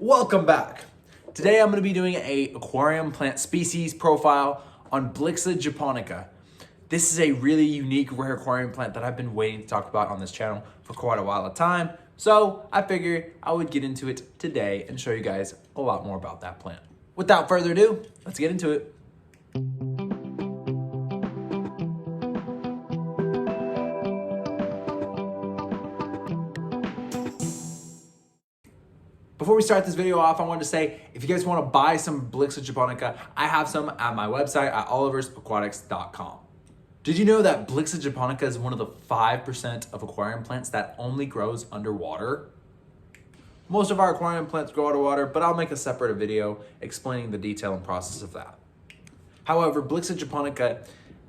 Welcome back. Today I'm going to be doing a aquarium plant species profile on Blyxa Japonica. This is a really unique rare aquarium plant that I've been waiting to talk about on this channel for quite a while of time. So I figured I would get into it today and show you guys a lot more about that plant. Without further ado, let's get into it. Before we start this video off, I wanted to say, if you guys want to buy some Blyxa Japonica, I have some at my website at oliversaquatics.com. Did you know that Blyxa Japonica is one of the 5% of aquarium plants that only grows underwater? Most of our aquarium plants grow underwater, but I'll make a separate video explaining the detail and process of that. However, Blyxa Japonica,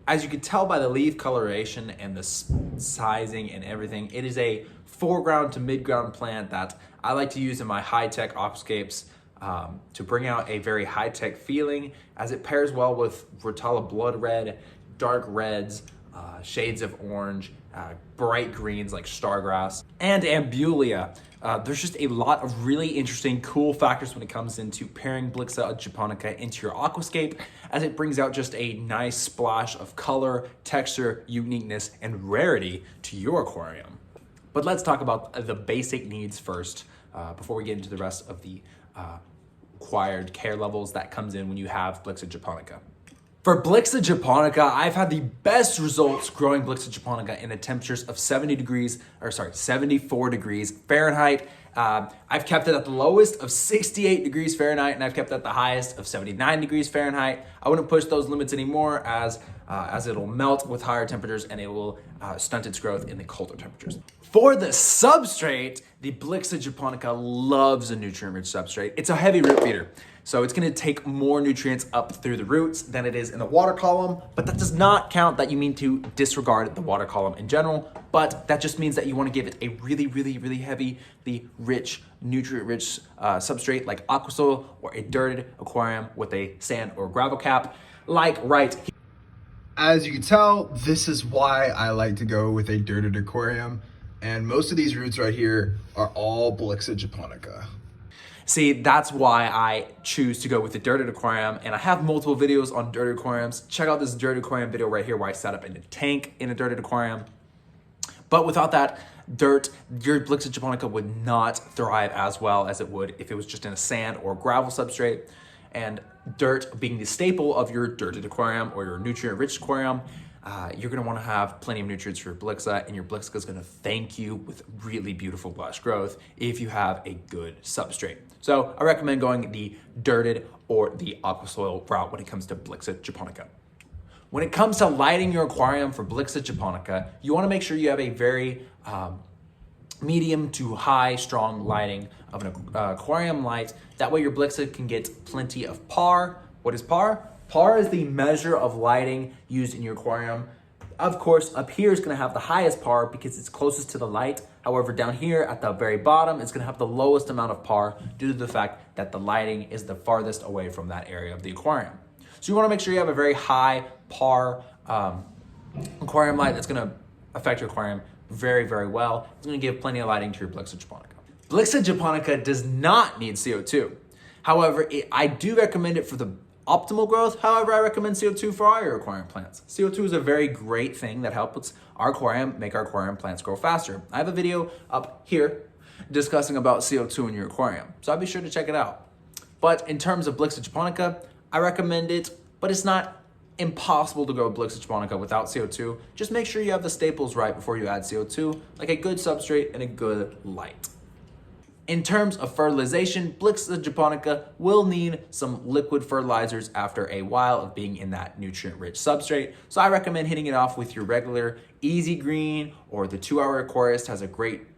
as you can tell by the leaf coloration and the sizing and everything, it is a foreground to mid-ground plant that I like to use in my high-tech aquascapes to bring out a very high-tech feeling, as it pairs well with Rotella blood red, dark reds, shades of orange, bright greens like stargrass, and ambulia. There's just a lot of really interesting, cool factors when it comes into pairing Blyxa Japonica into your aquascape, as it brings out just a nice splash of color, texture, uniqueness, and rarity to your aquarium. But let's talk about the basic needs first, before we get into the rest of the required care levels that comes in when you have Blyxa Japonica. For Blyxa Japonica, I've had the best results growing Blyxa Japonica in the temperatures of 74 degrees Fahrenheit. I've kept it at the lowest of 68 degrees Fahrenheit, and I've kept it at the highest of 79 degrees Fahrenheit. I wouldn't push those limits anymore, as it'll melt with higher temperatures and it will stunt its growth in the colder temperatures. For the substrate, the Blyxa Japonica loves a nutrient-rich substrate. It's a heavy root feeder, so it's gonna take more nutrients up through the roots than it is in the water column, but that does not count that you mean to disregard the water column in general, but that just means that you wanna give it a really heavy, rich, nutrient-rich substrate like aquasoil or a dirted aquarium with a sand or gravel cap, like right here. As you can tell, this is why I like to go with a dirted aquarium. And most of these roots right here are all Blyxa Japonica. See, that's why I choose to go with the dirted aquarium, and I have multiple videos on dirted aquariums. Check out this dirted aquarium video right here where I set up in a tank in a dirted aquarium. But without that dirt, your Blyxa Japonica would not thrive as well as it would if it was just in a sand or gravel substrate. And dirt being the staple of your dirted aquarium or your nutrient-rich aquarium, you're gonna wanna have plenty of nutrients for your Blyxa, and your Blyxa is gonna thank you with really beautiful lush growth if you have a good substrate. So I recommend going the dirted or the aquasoil route when it comes to Blyxa Japonica. When it comes to lighting your aquarium for Blyxa Japonica, you wanna make sure you have a very medium to high strong lighting of an aquarium light. That way your Blyxa can get plenty of PAR. What is PAR? PAR is the measure of lighting used in your aquarium. Of course, up here is gonna have the highest PAR because it's closest to the light. However, down here at the very bottom, it's gonna have the lowest amount of PAR due to the fact that the lighting is the farthest away from that area of the aquarium. So you wanna make sure you have a very high PAR aquarium light that's gonna affect your aquarium very well. It's gonna give plenty of lighting to your Blyxa Japonica. Blyxa Japonica does not need CO2. However, I do recommend it for the optimal growth. However, I recommend CO2 for all your aquarium plants. CO2 is a very great thing that helps our aquarium make our aquarium plants grow faster. I have a video up here discussing about CO2 in your aquarium, so I'll be sure to check it out. But in terms of Blyxa Japonica, I recommend it, but it's not impossible to grow Blyxa Japonica without CO2. Just make sure you have the staples right before you add CO2, like a good substrate and a good light. In terms of fertilization, Blyxa Japonica will need some liquid fertilizers after a while of being in that nutrient-rich substrate. So I recommend hitting it off with your regular Easy Green, or the 2-Hour Aquarist has a great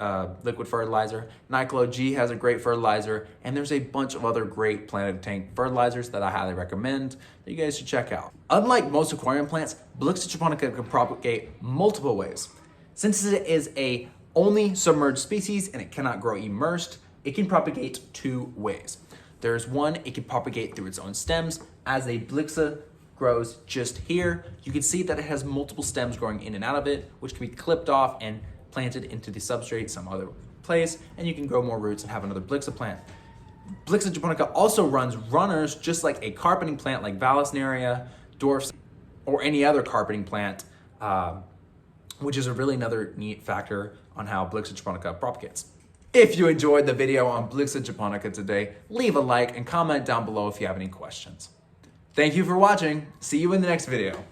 liquid fertilizer. Nyclo G has a great fertilizer, and there's a bunch of other great Planet Tank fertilizers that I highly recommend that you guys should check out. Unlike most aquarium plants, Blyxa Japonica can propagate multiple ways. Since it is a only submerged species and it cannot grow immersed, it can propagate 2 ways. There's one, it can propagate through its own stems. As a Blyxa grows just here, you can see that it has multiple stems growing in and out of it, which can be clipped off and planted into the substrate some other place, and you can grow more roots and have another Blyxa plant. Blyxa Japonica also runs runners just like a carpeting plant like Vallisneria, dwarfs, or any other carpeting plant, which is a really another neat factor on how Blyxa Japonica propagates. If you enjoyed the video on Blyxa Japonica today, leave a like and comment down below if you have any questions. Thank you for watching. See you in the next video.